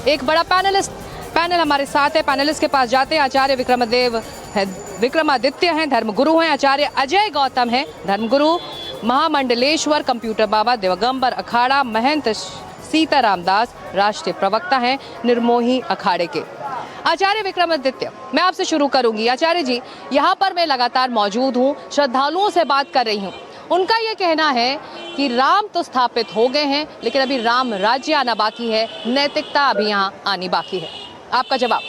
एक बड़ा पैनल हमारे साथ है। पैनलिस्ट के पास जाते हैं। आचार्य विक्रमादित्य हैं, धर्मगुरु हैं। आचार्य अजय गौतम हैं, धर्मगुरु। महामंडलेश्वर कंप्यूटर बाबा दिगंबर अखाड़ा महंत सीताराम दास राष्ट्रीय प्रवक्ता हैं निर्मोही अखाड़े के। आचार्य विक्रमादित्य, मैं आपसे शुरू करूंगी। आचार्य जी, यहाँ पर मैं लगातार मौजूद हूँ, श्रद्धालुओं से बात कर रही हूँ। उनका ये कहना है कि राम तो स्थापित हो गए हैं, लेकिन अभी राम राज्य आना बाकी है, नैतिकता अभी यहाँ आनी बाकी है। आपका जवाब?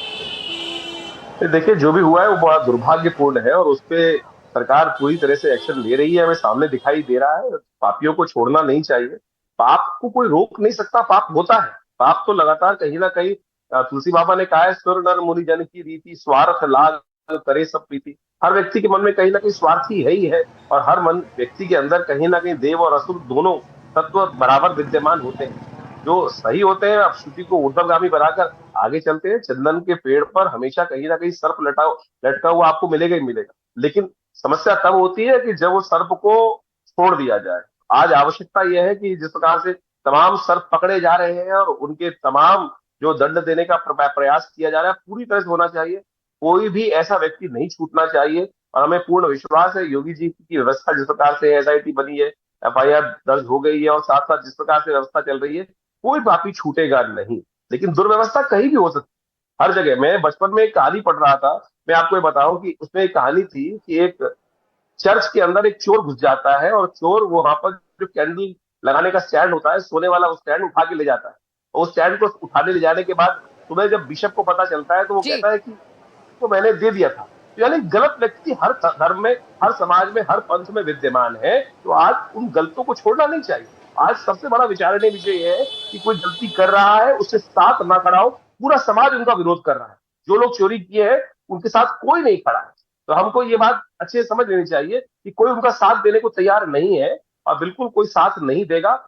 देखिए, जो भी हुआ है वो बड़ा दुर्भाग्यपूर्ण है और उस पे सरकार पूरी तरह से एक्शन ले रही है, हमें सामने दिखाई दे रहा है। पापियों को छोड़ना नहीं चाहिए। पाप को कोई रोक नहीं सकता, पाप होता है। पाप तो लगातार कहीं ना कहीं तुलसी बाबा ने कहा है, सुर नर मुनि जन की रीति, स्वार्थ लाग करे सब प्रीति। हर व्यक्ति के मन में कहीं ना कहीं स्वार्थी है ही है, और हर मन व्यक्ति के अंदर कहीं ना कहीं देव और असुर दोनों तत्व बराबर विद्यमान होते हैं। जो सही होते हैं, अब श्रुति को ऊर्ध्वगामी बनाकर आगे चलते हैं। चंदन के पेड़ पर हमेशा कहीं ना कहीं सर्प लटका हुआ आपको मिलेगा ही मिलेगा, लेकिन समस्या तब होती है कि जब वो सर्प को छोड़ दिया जाए। आज आवश्यकता यह है कि जिस प्रकार से तमाम सर्प पकड़े जा रहे हैं और उनके तमाम जो दंड देने का प्रयास किया जा रहा है, पूरी तरह से होना चाहिए। कोई भी ऐसा व्यक्ति नहीं छूटना चाहिए, और हमें पूर्ण विश्वास है योगी जी की व्यवस्था जिस प्रकार से एसआईटी बनी है, एफआईआर दर्ज हो गई है, और साथ साथ जिस प्रकार से व्यवस्था चल रही है, कोई पापी छूटेगा नहीं। लेकिन दुर्व्यवस्था कहीं भी हो सकती है, हर जगह। मैं बचपन में एक कहानी पढ़ रहा था, मैं आपको ये बताऊं कि उसमें एक कहानी थी कि एक चर्च के अंदर एक चोर घुस जाता है, और चोर वहां पर जो कैंडल लगाने का स्टैंड होता है, सोने वाला, उस स्टैंड उठा के ले जाता है। और उस स्टैंड को उठाने ले जाने के बाद सुबह जब बिशप को पता चलता है, तो वो कहता है कि तो मैंने दे दिया था। यानी गलत व्यक्ति हर धर्म में, हर समाज में, हर पंथ में विद्यमान है। तो आज उन गलतों को छोड़ना नहीं चाहिए। आज सबसे बड़ा विचारणीय विषय यह है कि कोई गलती कर रहा है, उससे साथ ना खड़ा हो, पूरा समाज उनका विरोध कर रहा है। जो लोग चोरी किए हैं उनके साथ कोई नहीं खड़ा है। तो हमको ये बात अच्छे से समझ लेनी चाहिए कि कोई उनका साथ देने को तैयार नहीं है, और बिल्कुल कोई साथ नहीं देगा।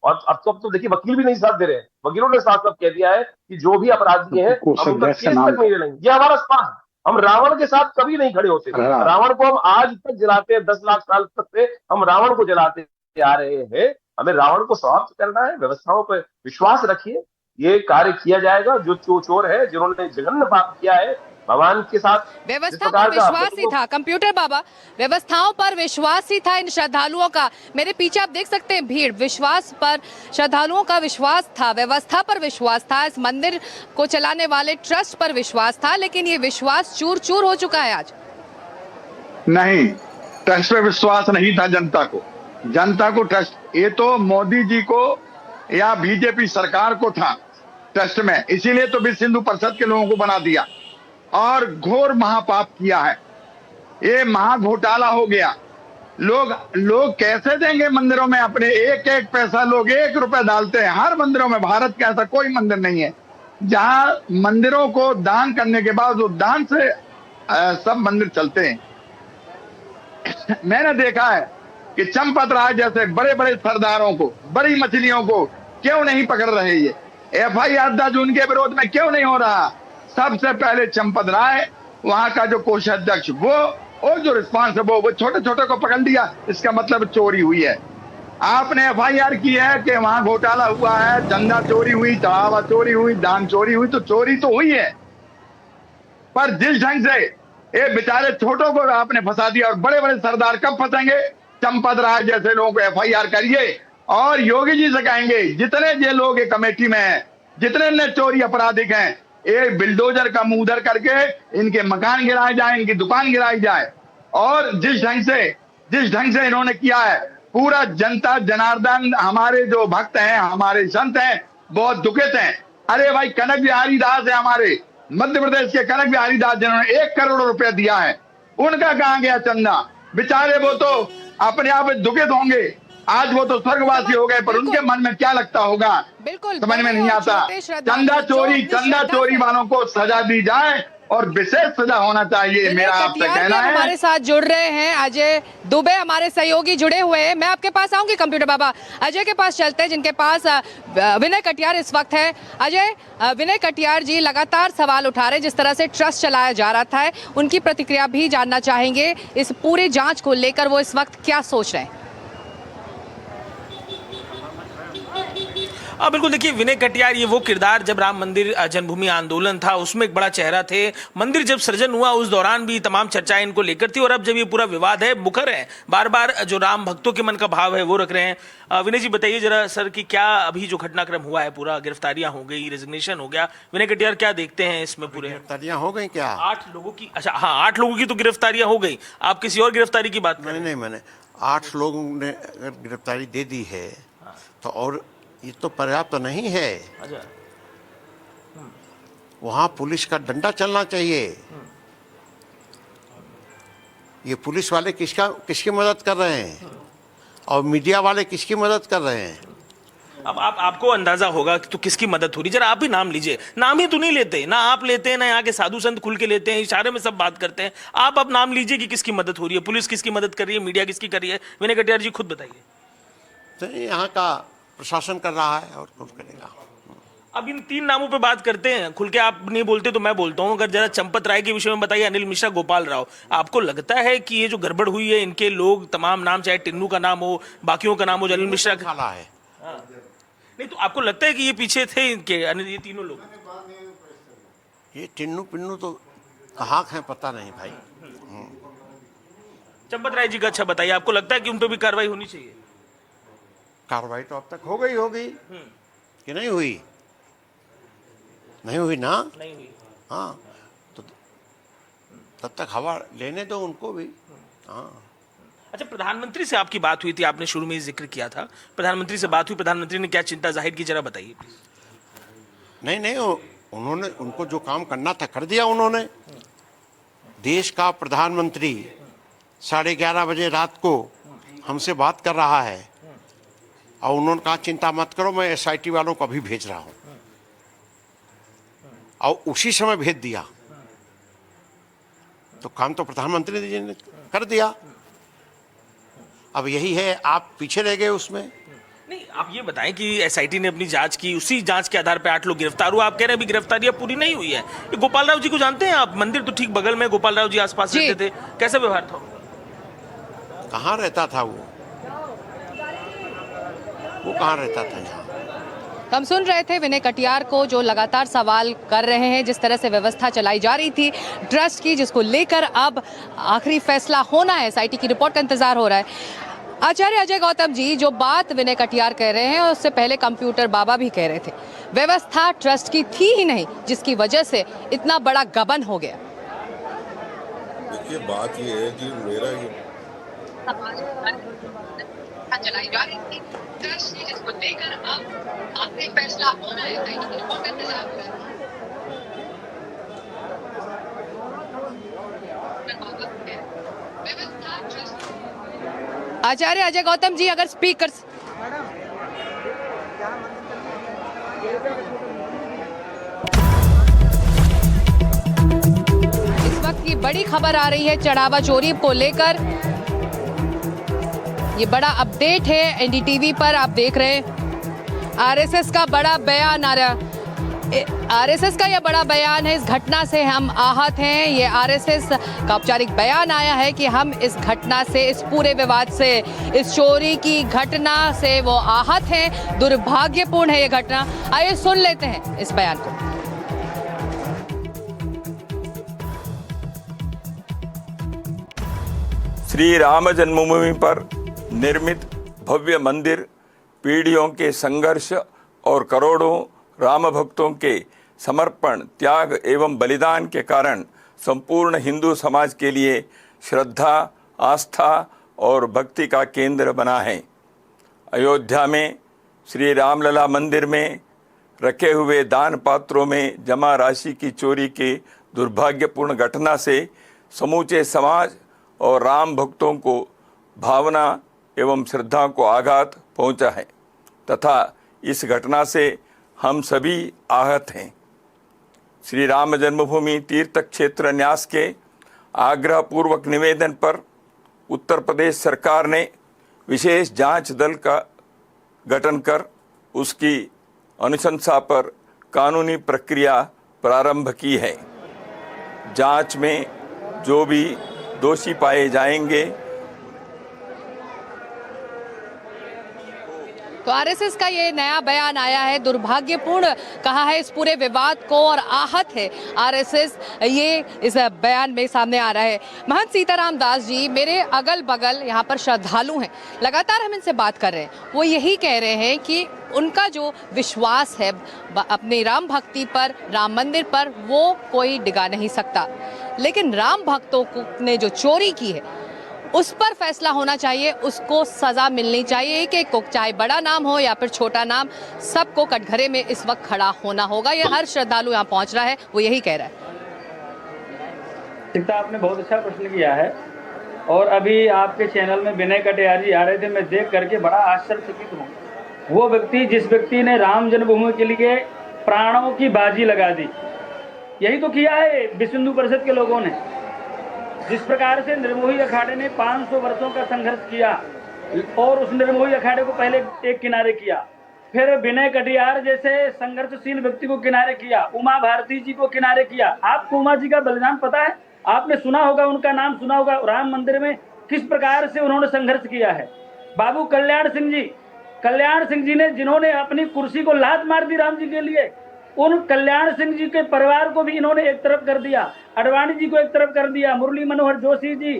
और अब तो देखिए, वकील भी नहीं साथ दे रहे हैं। वकीलों ने साफ साफ कह दिया है कि जो भी अपराधी हैं हम उनका केस तक नहीं लड़ेंगे। ये हमारा स्थान है। हम रावण के साथ कभी नहीं खड़े होते। रावण को हम आज तक जलाते हैं, 10 लाख साल तक से हम रावण को जलाते आ रहे हैं। हमें रावण को समाप्त करना है। व्यवस्थाओं पर विश्वास रखिए, ये कार्य किया जाएगा। जो चोर है, जिन्होंने जघन्य पाप किया है भगवान के साथ, व्यवस्था पर विश्वास ही था। कंप्यूटर बाबा, व्यवस्थाओं पर विश्वास ही था इन श्रद्धालुओं का। मेरे पीछे आप देख सकते हैं भीड़। विश्वास पर श्रद्धालुओं का विश्वास था, व्यवस्था पर विश्वास था, इस मंदिर को चलाने वाले ट्रस्ट पर विश्वास था, लेकिन ये विश्वास चूर चूर हो चुका है आज। नहीं, ट्रस्ट पे विश्वास नहीं था जनता को। जनता को ट्रस्ट, ये तो मोदी जी को या बीजेपी सरकार को था ट्रस्ट में, इसीलिए तो विश्व हिंदू परिषद के लोगों को बना दिया और घोर महापाप किया है। ये महाघोटाला हो गया। लोग कैसे देंगे मंदिरों में अपने एक एक पैसा? लोग 1 रुपए डालते हैं हर मंदिरों में। भारत का ऐसा कोई मंदिर नहीं है जहां मंदिरों को दान करने के बाद वो दान से सब मंदिर चलते हैं। मैंने देखा है कि चंपत राय जैसे बड़े बड़े सरदारों को, बड़ी मछलियों को क्यों नहीं पकड़ रहे? ये एफआईआर दर्ज उनके विरोध में क्यों नहीं हो रहा? सबसे पहले चंपत राय, वहां का जो कोषाध्यक्ष, वो जो रिस्पॉन्सिबल, वो छोटे छोटे को पकड़ लिया। इसका मतलब चोरी हुई है। आपने एफआईआर की है कि वहां घोटाला हुआ है, चंदा चोरी हुई, चढ़ावा चोरी हुई, दान चोरी हुई, तो चोरी तो हुई है। पर जिस ढंग से ये बेचारे छोटों को आपने फंसा दिया, और बड़े बड़े सरदार कब फंसेंगे? चंपत राय जैसे लोगों को एफआईआर करिए, और योगी जी से कहेंगे जितने ये लोग कमेटी में हैं, जितने ने चोरी अपराधिक हैं, एक बिल्डोजर का मुंह उधर करके इनके मकान गिराए जाए, इनकी दुकान गिराई जाए। और जिस ढंग से इन्होंने किया है, पूरा जनता जनार्दन, हमारे जो भक्त हैं, हमारे संत हैं, बहुत दुखित हैं। अरे भाई, कनक बिहारी दास है हमारे मध्य प्रदेश के, कनक बिहारी दास, जिन्होंने 1 करोड़ रुपया दिया है, उनका कहां गया चंदा? बेचारे वो तो अपने आप में दुखित होंगे। आज वो तो स्वर्गवासी हो गए, पर उनके मन में क्या लगता होगा समझ में नहीं आता। चंदा चोरी वालों को सजा दी जाए, और विशेष सजा होना चाहिए, मेरा आपसे कहना है। हमारे साथ जुड़ रहे हैं अजय दुबे, हमारे सहयोगी जुड़े हुए हैं। मैं आपके पास आऊंगी कंप्यूटर बाबा, अजय के पास चलते हैं, जिनके पास विनय कटियार इस वक्त है। अजय, विनय कटियार जी लगातार सवाल उठा रहे हैं, जिस तरह से ट्रस्ट चलाया जा रहा था, उनकी प्रतिक्रिया भी जानना चाहेंगे इस पूरी जांच को लेकर। वो इस वक्त क्या सोच रहे हैं? बिल्कुल, देखिए विनय कटियार ये वो किरदार जब राम मंदिर जन्मभूमि आंदोलन था उसमें एक बड़ा चेहरा थे। मंदिर जब सृजन हुआ उस दौरान भी तमाम चर्चाएं इनको लेकर थी और अब जब ये पूरा विवाद है, मुखर है, बार बार जो राम भक्तों के मन का भाव है वो रख रहे हैं। विनय जी बताइए जरा सर कि क्या अभी जो घटनाक्रम हुआ है, पूरा गिरफ्तारियां हो गई, रेजिग्नेशन हो गया, विनय कटियार क्या देखते हैं इसमें? पूरे गिरफ्तारियां हो गई क्या? 8 लोगों की, अच्छा हाँ 8 लोगों की तो गिरफ्तारियां हो गई। आप किसी और गिरफ्तारी की बात करें? नहीं, मैंने 8 लोगों ने अगर गिरफ्तारी दे दी है तो और ये तो पर्याप्त नहीं है। अच्छा, वहां पुलिस का डंडा चलना चाहिए। ये पुलिस वाले किसकी मदद कर रहे हैं और मीडिया वाले किसकी मदद कर रहे हैं? अब आपको अंदाजा होगा कि तो किसकी मदद हो रही, जरा आप ही नाम लीजिए। नाम ही तो नहीं लेते, ना आप लेते हैं ना यहाँ के साधु संत खुल के लेते हैं, इशारे में सब बात करते हैं। आप अब नाम लीजिए कि किसकी मदद हो रही है, पुलिस किसकी मदद कर रही है, मीडिया किसकी कर रही है? विनय कटियार जी खुद बताइए। तो यहाँ का प्रशासन कर रहा है और कौन करेगा? अब इन 3 नामों पे बात करते हैं, खुल के आप नहीं बोलते तो मैं बोलता हूँ। अगर जरा चंपत राय के विषय में बताइए, अनिल मिश्रा, गोपाल राव, आपको लगता है कि ये जो गड़बड़ हुई है इनके लोग तमाम नाम, चाहे टिन्नू का नाम हो, बाकियों का नाम हो, अनिल मिश्रा का साला है। नहीं, तो आपको लगता है कि ये पीछे थे इनके, ये तीनों लोग? ये टिन्नू पिन्नू तो कहाँ हैं पता नहीं भाई। चंपत राय जी का अच्छा बताइए, आपको लगता है कि उन पर भी कार्रवाई होनी चाहिए? कार्रवाई तो अब तक हो गई होगी कि नहीं हुई? नहीं हुई ना? नहीं हुई। हाँ, तो तब तक हवा लेने दो उनको भी। हाँ। अच्छा, प्रधानमंत्री से आपकी बात हुई थी, आपने शुरू में ही जिक्र किया था, प्रधानमंत्री से बात हुई, प्रधानमंत्री ने क्या चिंता जाहिर की, जरा बताइए प्लीज। नहीं, उन्होंने उनको जो काम करना था कर दिया उन्होंने। देश का प्रधानमंत्री 11:30 बजे रात को हमसे बात कर रहा है और उन्होंने कहा चिंता मत करो, मैं SIT वालों को अभी भेज रहा हूं, और उसी समय भेज दिया। तो काम तो प्रधानमंत्री जी ने कर दिया। अब यही है, आप पीछे रह गए उसमें। नहीं, आप ये बताएं कि SIT ने अपनी जांच की, उसी जांच के आधार पर 8 लोग गिरफ्तार हुआ, आप कह रहे हैं अभी गिरफ्तारियां पूरी नहीं हुई है। ये गोपाल राव जी को जानते हैं आप? मंदिर तो ठीक बगल में, गोपाल राव जी आसपास रहते थे, कैसा व्यवहार था? कहाँ रहता था वो कहाँ रहता था यहाँ? हम सुन रहे थे विनय कटियार को, जो लगातार सवाल कर रहे हैं जिस तरह से व्यवस्था चलाई जा रही थी ट्रस्ट की, जिसको लेकर अब आखिरी फैसला होना है। SIT की रिपोर्ट का इंतजार हो रहा है। आचार्य अजय गौतम जी, जो बात विनय कटियार कह रहे हैं उससे पहले कंप्यूटर बाबा भी कह रहे थे, व्यवस्था ट्रस्ट की थी ही नहीं, जिसकी वजह से इतना बड़ा गबन हो गया। देखिए बात ये है कि मेरा ये चलाई जा रही थी ट्रस्ट की, जिसको लेकर अब आखिरी फैसला होना है। रिपोर्ट का इंतजार हो रहा है। आचार्य अजय गौतम जी, अगर स्पीकर इस वक्त की बड़ी खबर आ रही है चढ़ावा चोरी को लेकर, ये बड़ा अपडेट है। NDTV पर आप देख रहे हैं RSS का बड़ा बयान आ रहा, RSS का यह बड़ा बयान है, इस घटना से हम आहत हैं। ये RSS का औपचारिक बयान आया है कि हम इस घटना से, इस पूरे विवाद से, इस चोरी की घटना से वो आहत हैं, दुर्भाग्यपूर्ण है ये घटना। आइए सुन लेते हैं इस बयान को। श्री राम जन्मभूमि पर निर्मित भव्य मंदिर पीढ़ियों के संघर्ष और करोड़ों राम भक्तों के समर्पण, त्याग एवं बलिदान के कारण संपूर्ण हिंदू समाज के लिए श्रद्धा, आस्था और भक्ति का केंद्र बना है। अयोध्या में श्री रामलला मंदिर में रखे हुए दान पात्रों में जमा राशि की चोरी की दुर्भाग्यपूर्ण घटना से समूचे समाज और राम भक्तों को भावना एवं श्रद्धा को आघात पहुंचा है तथा इस घटना से हम सभी आहत हैं। श्री राम जन्मभूमि तीर्थ क्षेत्र न्यास के आग्रहपूर्वक निवेदन पर उत्तर प्रदेश सरकार ने विशेष जांच दल का गठन कर उसकी अनुशंसा पर कानूनी प्रक्रिया प्रारंभ की है। जांच में जो भी दोषी पाए जाएंगे। तो आरएसएस का ये नया बयान आया है, दुर्भाग्यपूर्ण कहा है इस पूरे विवाद को और आहत है आरएसएस, ये इस बयान में सामने आ रहा है। महंत सीताराम दास जी मेरे अगल बगल यहाँ पर श्रद्धालु हैं, लगातार हम इनसे बात कर रहे हैं, वो यही कह रहे हैं कि उनका जो विश्वास है अपनी राम भक्ति पर, राम मंदिर पर, वो कोई डिगा नहीं सकता, लेकिन राम भक्तों ने जो चोरी की है उस पर फैसला होना चाहिए, उसको सजा मिलनी चाहिए। एक को चाहे बड़ा नाम हो या फिर छोटा नाम, सबको कटघरे में इस वक्त खड़ा होना होगा। ये हर श्रद्धालु यहाँ पहुँच रहा है, वो यही कह रहा है। सीता, आपने बहुत अच्छा प्रश्न किया है और अभी आपके चैनल में विनय कटियार जी आ रहे थे, मैं देख करके बड़ा आश्चर्यचकित हूँ। वो व्यक्ति, जिस व्यक्ति ने राम जन्मभूमि के लिए प्राणों की बाजी लगा दी, यही तो किया है विश्व हिंदू परिषद के लोगों ने। जिस प्रकार से निर्मोही अखाड़े ने 500 वर्षों का संघर्ष किया और उस निर्मोही अखाड़े को पहले एक किनारे किया, फिर विनय कटियार जैसे संघर्षशील व्यक्ति को किनारे किया, उमा भारती जी को किनारे किया। आपको उमा जी का बलिदान पता है? आपने सुना होगा, उनका नाम सुना होगा, राम मंदिर में किस प्रकार से उन्होंने संघर्ष किया है। बाबू कल्याण सिंह जी ने, जिन्होंने अपनी कुर्सी को लात मार दी राम जी के लिए, उन कल्याण सिंह जी के परिवार को भी इन्होंने एक तरफ कर दिया, अडवाणी जी को एक तरफ कर दिया, मुरली मनोहर जोशी जी,